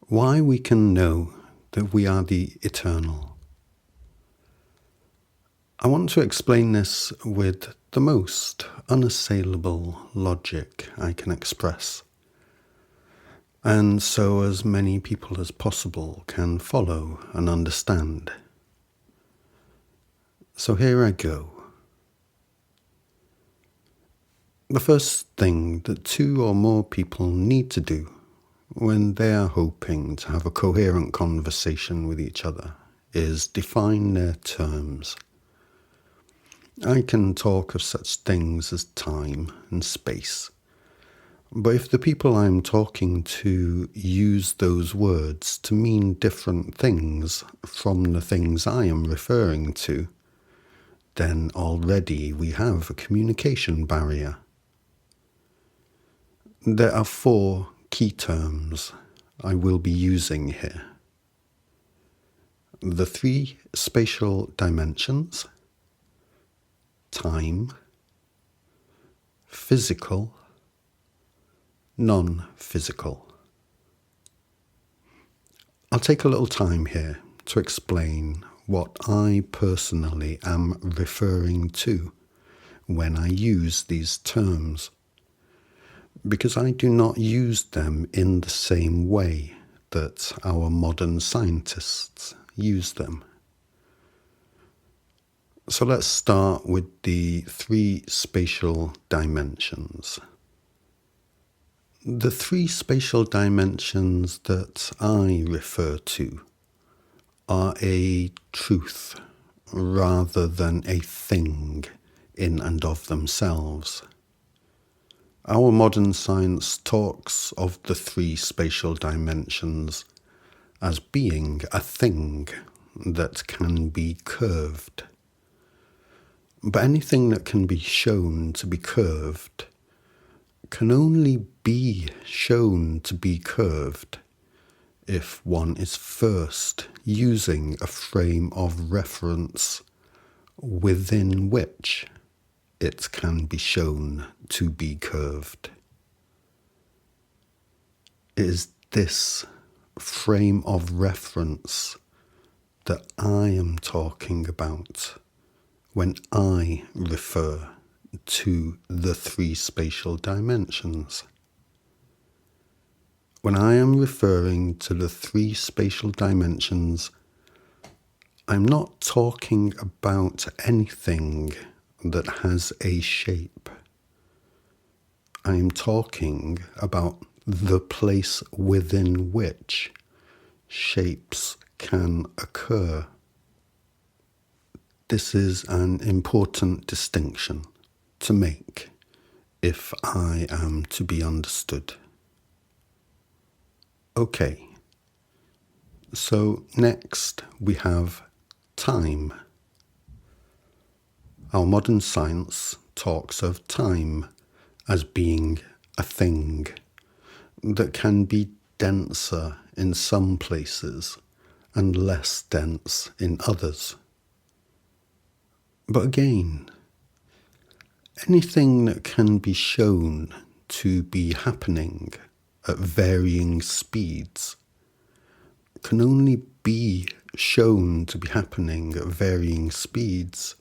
Why we can know that we are the eternal. I want to explain this with the most unassailable logic I can express, and so as many people as possible can follow and understand. So here I go. The first thing that two or more people need to do when they are hoping to have a coherent conversation with each other is define their terms. I can talk of such things as time and space, but if the people I'm talking to use those words to mean different things from the things I am referring to, then already we have a communication barrier. There are 4 key terms I will be using here. The 3 spatial dimensions, time, physical, non-physical. I'll take a little time here to explain what I personally am referring to when I use these terms, because I do not use them in the same way that our modern scientists use them. So let's start with the 3 spatial dimensions. The 3 spatial dimensions that I refer to are a truth rather than a thing in and of themselves. Our modern science talks of the 3 spatial dimensions as being a thing that can be curved. But anything that can be shown to be curved can only be shown to be curved if one is first using a frame of reference within which it can be shown to be curved. It is this frame of reference that I am talking about when I refer to the 3 spatial dimensions. When I am referring to the 3 spatial dimensions, I'm not talking about anything that has a shape. I am talking about the place within which shapes can occur. This is an important distinction to make if I am to be understood. Okay, so next we have time. Our modern science talks of time as being a thing that can be denser in some places and less dense in others. But again, anything that can be shown to be happening at varying speeds can only be shown to be happening at varying speeds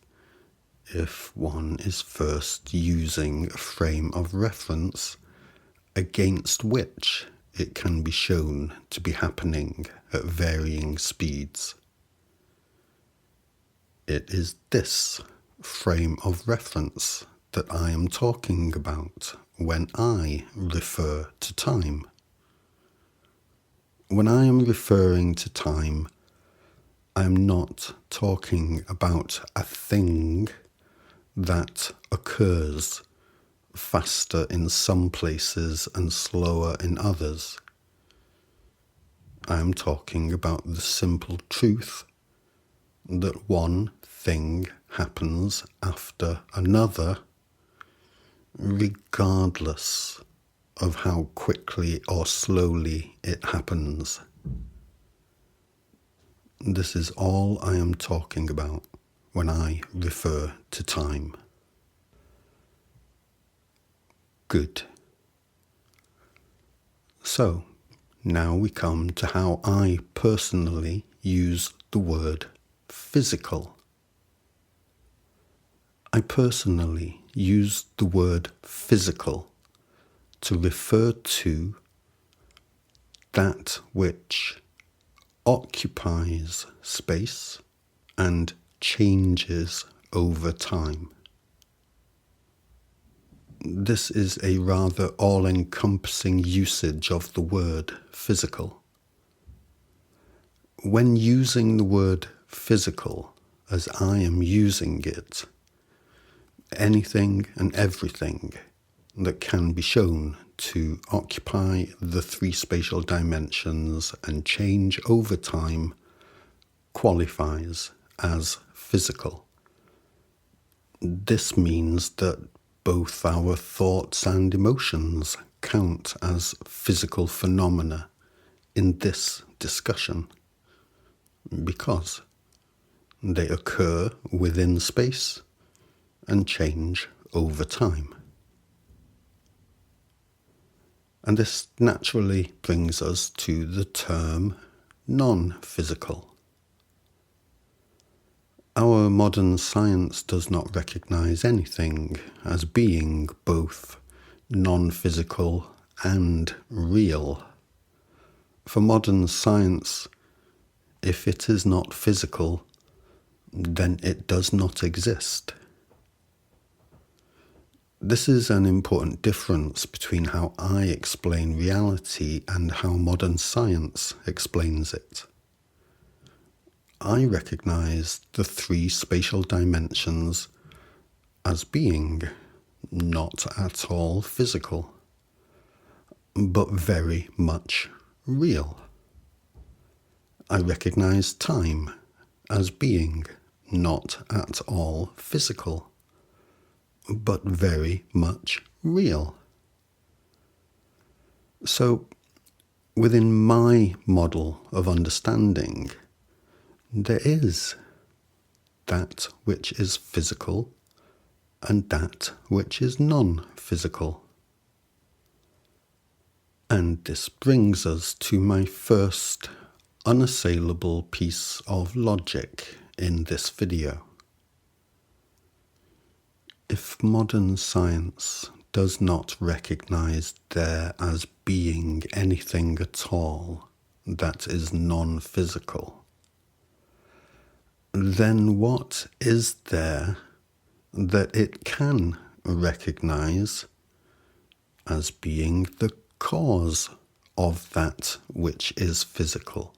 if one is first using a frame of reference against which it can be shown to be happening at varying speeds. It is this frame of reference that I am talking about when I refer to time. When I am referring to time, I am not talking about a thing that occurs faster in some places and slower in others. I am talking about the simple truth that one thing happens after another, regardless of how quickly or slowly it happens. This is all I am talking about when I refer to time. Good. So, Now we come to how I personally use the word physical. I personally use the word physical to refer to that which occupies space and changes over time. This is a rather all-encompassing usage of the word physical. When using the word physical, as I am using it, anything and everything that can be shown to occupy the three spatial dimensions and change over time qualifies as physical. This means that both our thoughts and emotions count as physical phenomena in this discussion because they occur within space and change over time. And this naturally brings us to the term non-physical. Our modern science does not recognize anything as being both non-physical and real. For modern science, if it is not physical, then it does not exist. This is an important difference between how I explain reality and how modern science explains it. I recognize the three spatial dimensions as being not at all physical, but very much real. I recognize time as being not at all physical, but very much real. So, within my model of understanding, there is that which is physical and that which is non-physical. And this brings us to my first unassailable piece of logic in this video. If modern science does not recognize there as being anything at all that is non-physical, then what is there that it can recognize as being the cause of that which is physical?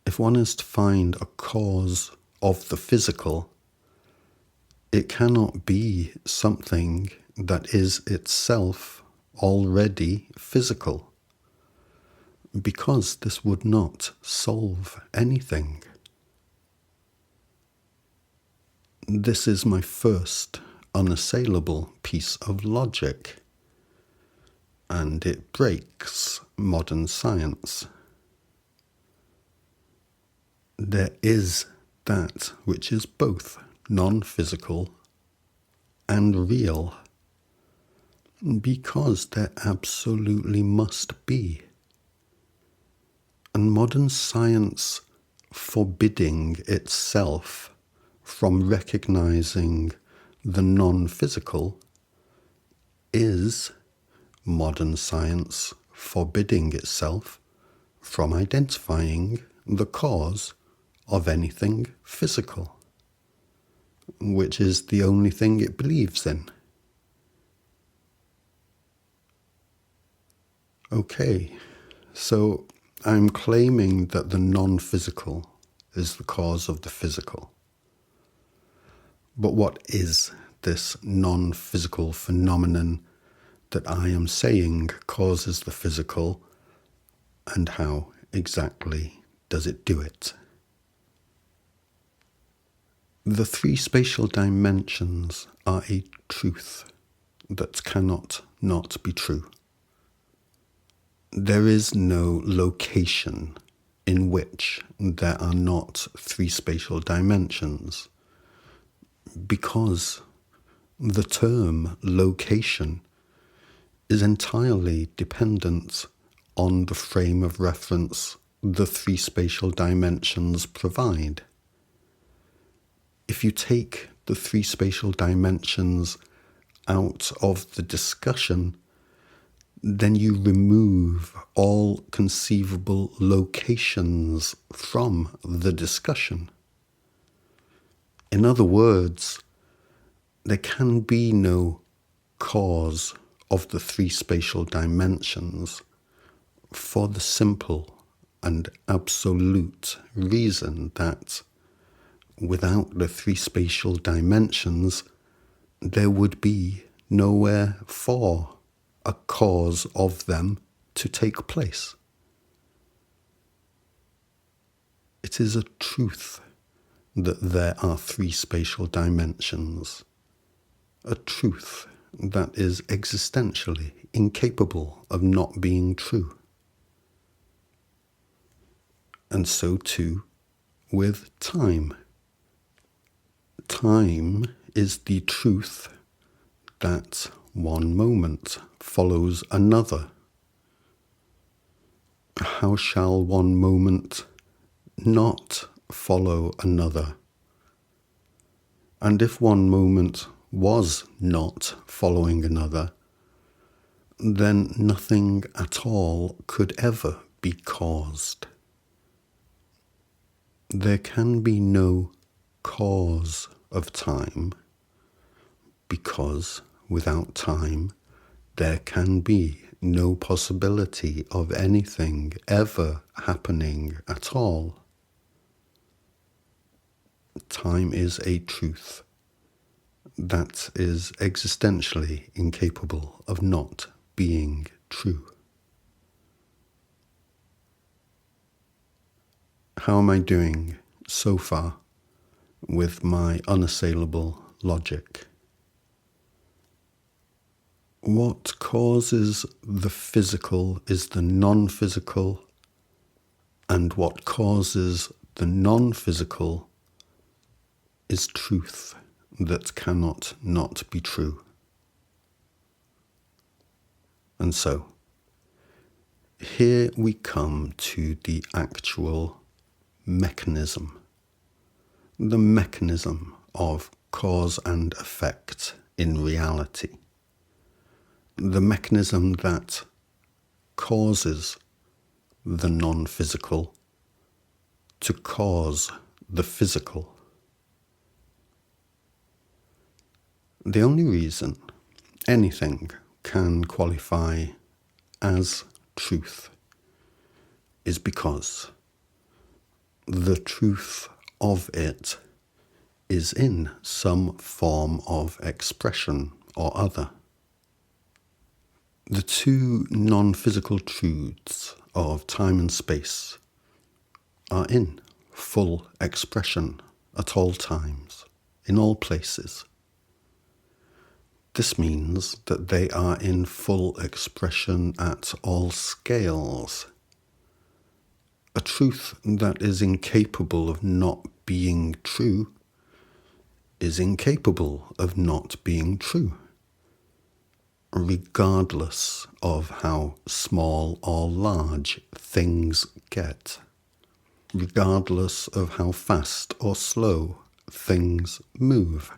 If one is to find a cause of the physical, it cannot be something that is itself already physical, because this would not solve anything. This is my first unassailable piece of logic, and it breaks modern science. There is that which is both non-physical and real, because there absolutely must be. And modern science forbidding itself from recognizing the non-physical is modern science forbidding itself from identifying the cause of anything physical, which is the only thing it believes in. Okay, so I'm claiming that the non-physical is the cause of the physical. But what is this non-physical phenomenon that I am saying causes the physical, and how exactly does it do it? The three spatial dimensions are a truth that cannot not be true. There is no location in which there are not three spatial dimensions, because the term location is entirely dependent on the frame of reference the three spatial dimensions provide. If you take the three spatial dimensions out of the discussion, then you remove all conceivable locations from the discussion. In other words, there can be no cause of the three spatial dimensions for the simple and absolute reason that without the three spatial dimensions, there would be nowhere for a cause of them to take place. It is a truth that there are three spatial dimensions, a truth that is existentially incapable of not being true. And so too with time. Time is the truth that one moment follows another. How shall one moment not follow another? And if one moment was not following another, then nothing at all could ever be caused. There can be no cause of time, because without time there can be no possibility of anything ever happening at all. Time is a truth that is existentially incapable of not being true. How am I doing so far with my unassailable logic? What causes the physical is the non-physical, and what causes the non-physical is truth that cannot not be true. And so, here we come to the actual mechanism, the mechanism of cause and effect in reality, the mechanism that causes the non-physical to cause the physical. The only reason anything can qualify as truth is because the truth of it is in some form of expression or other. The two non-physical truths of time and space are in full expression at all times, in all places. This means that they are in full expression at all scales. A truth that is incapable of not being true is incapable of not being true, regardless of how small or large things get, regardless of how fast or slow things move.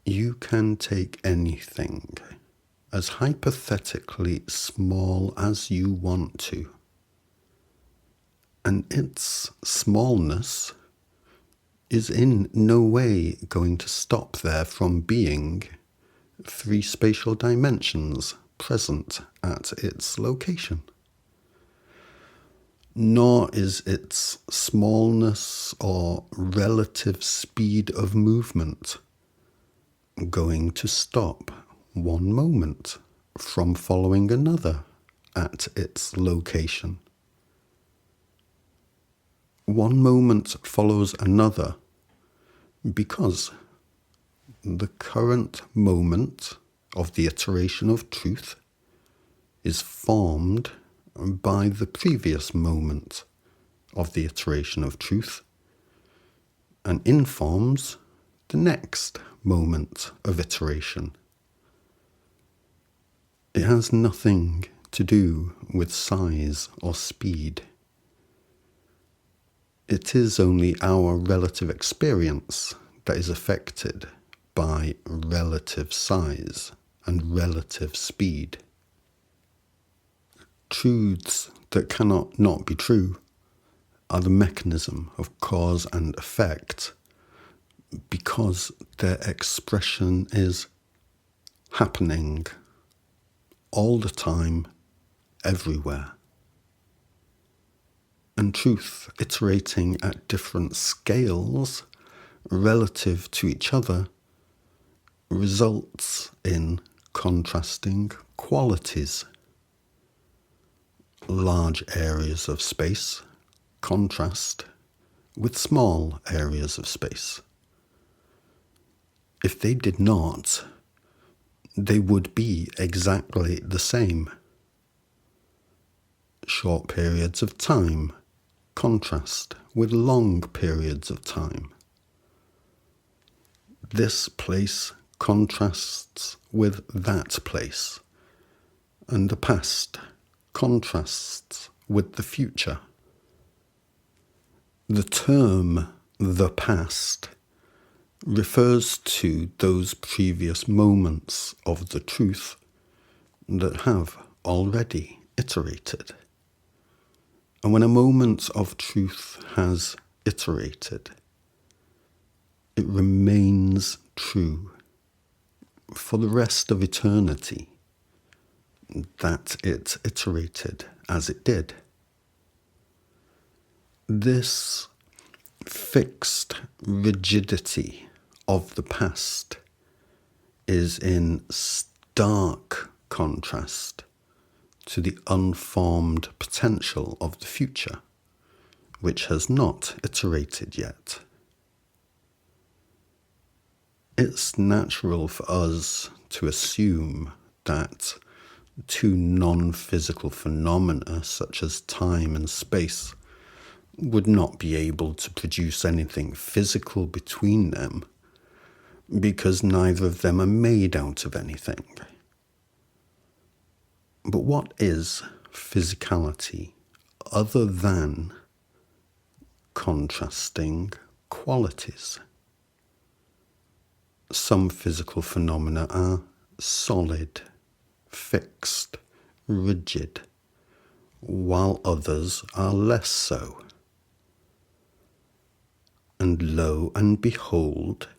You can take anything as hypothetically small as you want to, and its smallness is in no way going to stop there from being three spatial dimensions present at its location. Nor is its smallness or relative speed of movement going to stop one moment from following another at its location. One moment follows another because the current moment of the iteration of truth is formed by the previous moment of the iteration of truth and informs the next moment of iteration. It has nothing to do with size or speed. It is only our relative experience that is affected by relative size and relative speed. Truths that cannot not be true are the mechanism of cause and effect because their expression is happening all the time, everywhere. And truth iterating at different scales relative to each other results in contrasting qualities. Large areas of space contrast with small areas of space. If they did not, they would be exactly the same. Short periods of time contrast with long periods of time. This place contrasts with that place, and the past contrasts with the future. The term the past refers to those previous moments of the truth that have already iterated. And when a moment of truth has iterated, it remains true for the rest of eternity that it iterated as it did. This fixed rigidity of the past is in stark contrast to the unformed potential of the future, which has not iterated yet. It's natural for us to assume that two non-physical phenomena such as time and space would not be able to produce anything physical between them because neither of them are made out of anything. But what is physicality other than contrasting qualities? Some physical phenomena are solid, fixed, rigid, while others are less so. And lo and behold,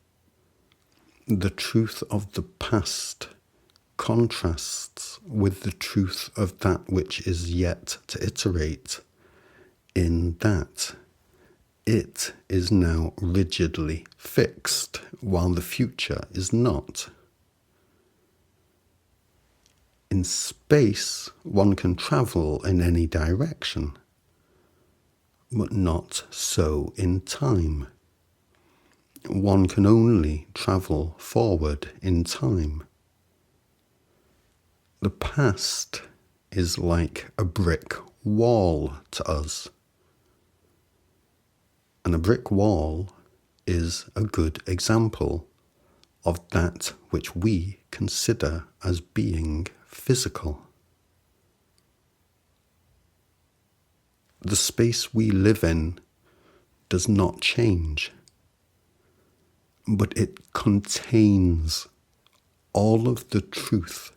the truth of the past contrasts with the truth of that which is yet to iterate, in that it is now rigidly fixed, while the future is not. In space, one can travel in any direction, but not so in time. One can only travel forward in time. The past is like a brick wall to us. And a brick wall is a good example of that which we consider as being physical. The space we live in does not change, but it contains all of the truth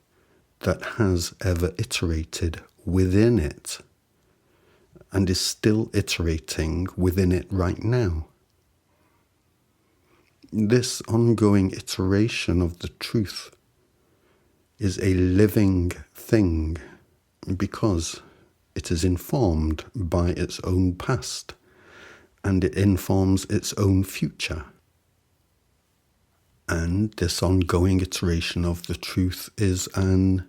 that has ever iterated within it and is still iterating within it right now. This ongoing iteration of the truth is a living thing because it is informed by its own past and it informs its own future. And this ongoing iteration of the truth is an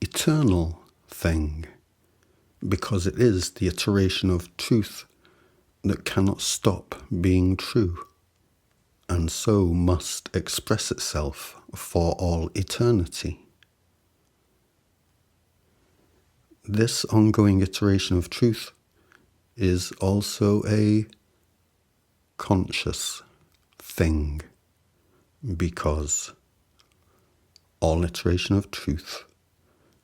eternal thing because it is the iteration of truth that cannot stop being true and so must express itself for all eternity. This ongoing iteration of truth is also a conscious thing because all iteration of truth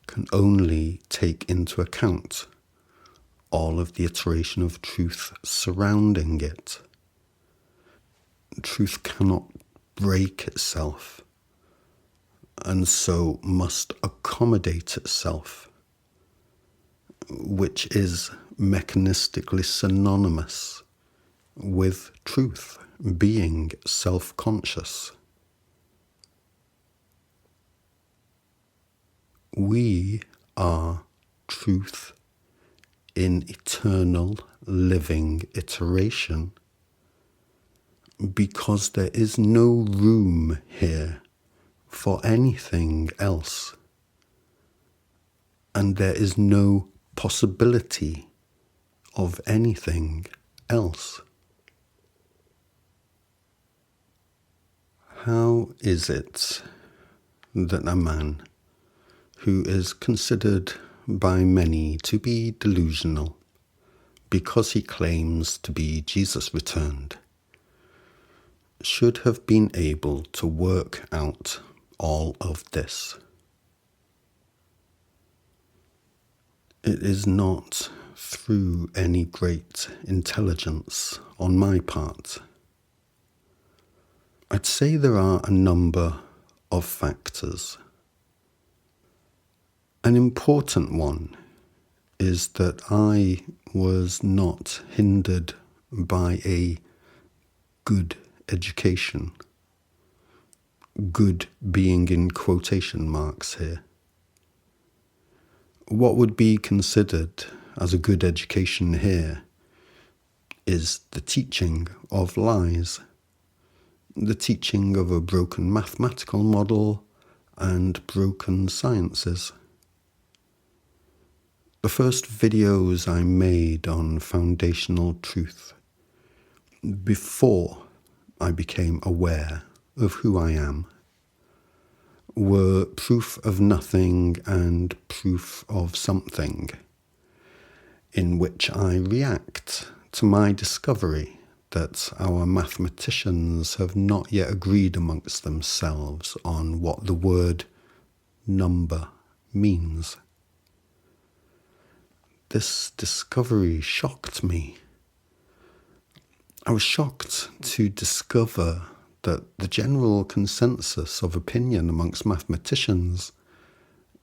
can only take into account all of the iteration of truth surrounding it. Truth cannot break itself, and so must accommodate itself, which is mechanistically synonymous with truth being self-conscious. We are truth in eternal living iteration, because there is no room here for anything else, and there is no possibility of anything else. How is it that a man who is considered by many to be delusional because he claims to be Jesus returned should have been able to work out all of this? It is not through any great intelligence on my part. I'd say there are a number of factors. An important one is that I was not hindered by a good education, good being in quotation marks here. What would be considered as a good education here is the teaching of lies, the teaching of a broken mathematical model and broken sciences. The first videos I made on foundational truth, before I became aware of who I am, were proof of nothing and proof of something, in which I react to my discovery that our mathematicians have not yet agreed amongst themselves on what the word number means. This discovery shocked me. I was shocked to discover that the general consensus of opinion amongst mathematicians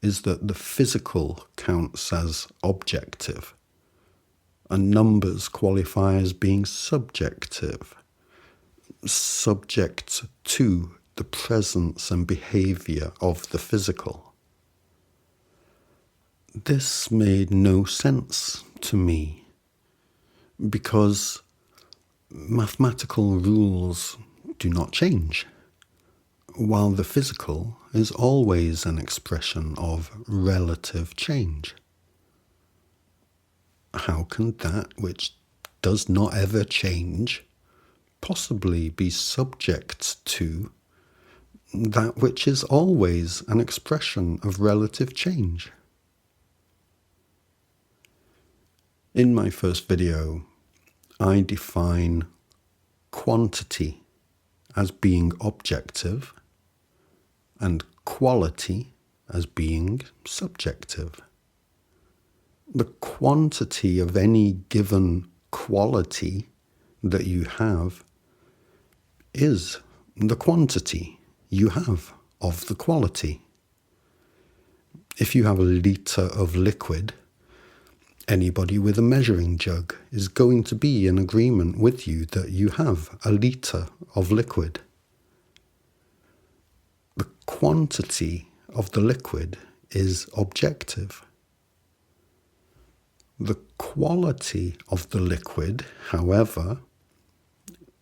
is that the physical counts as objective, and numbers qualify as being subjective, subject to the presence and behavior of the physical. This made no sense to me, because mathematical rules do not change, while the physical is always an expression of relative change. How can that which does not ever change possibly be subject to that which is always an expression of relative change? In my first video, I define quantity as being objective and quality as being subjective. The quantity of any given quality that you have is the quantity you have of the quality. If you have a litre of liquid, anybody with a measuring jug is going to be in agreement with you that you have a litre of liquid. The quantity of the liquid is objective. The quality of the liquid, however,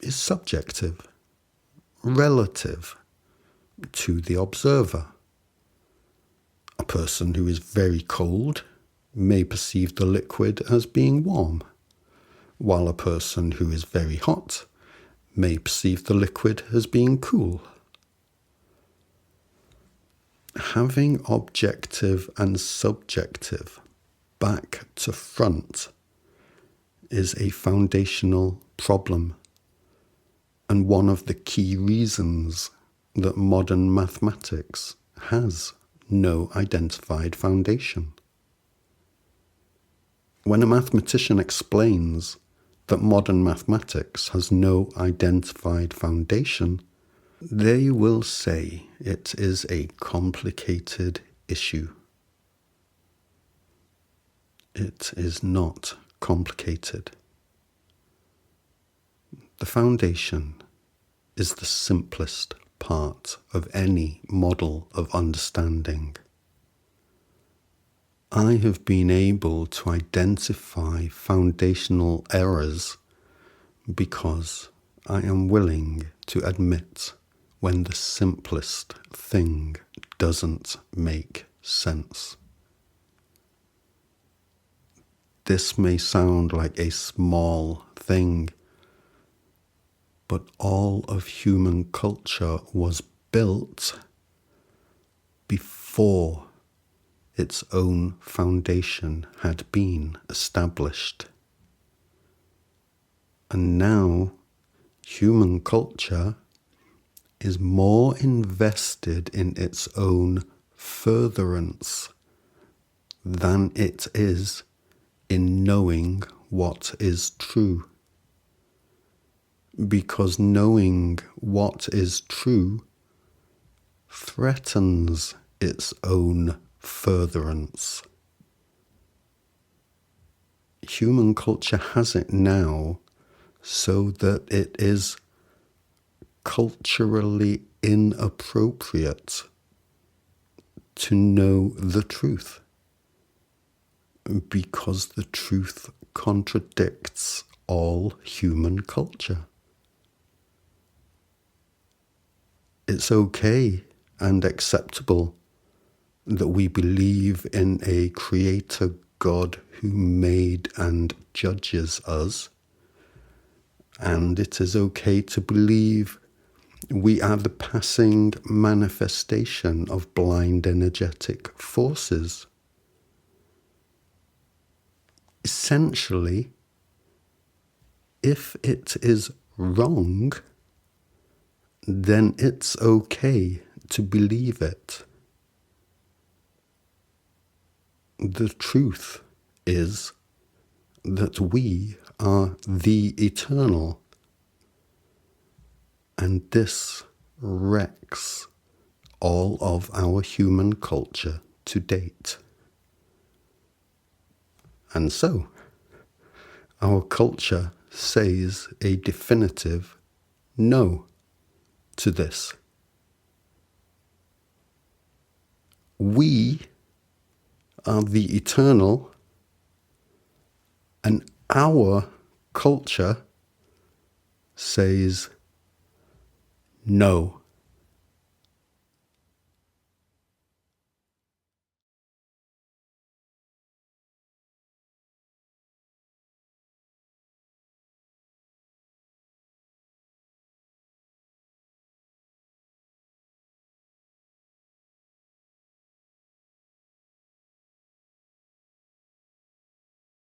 is subjective, relative to the observer. A person who is very cold may perceive the liquid as being warm, while a person who is very hot may perceive the liquid as being cool. Having objective and subjective back to front is a foundational problem, and one of the key reasons that modern mathematics has no identified foundation. When a mathematician explains that modern mathematics has no identified foundation, they will say it is a complicated issue. It is not complicated. The foundation is the simplest part of any model of understanding. I have been able to identify foundational errors because I am willing to admit when the simplest thing doesn't make sense. This may sound like a small thing, but all of human culture was built before its own foundation had been established. And now human culture is more invested in its own furtherance than it is in knowing what is true. Because knowing what is true threatens its own furtherance. Human culture has it now so that it is culturally inappropriate to know the truth, because the truth contradicts all human culture. It's okay and acceptable that we believe in a creator God who made and judges us, and it is okay to believe we are the passing manifestation of blind energetic forces. Essentially, if it is wrong, then it's okay to believe it. The truth is that we are the eternal, and this wrecks all of our human culture to date. And so, our culture says a definitive no to this. We are the eternal, and our culture says no.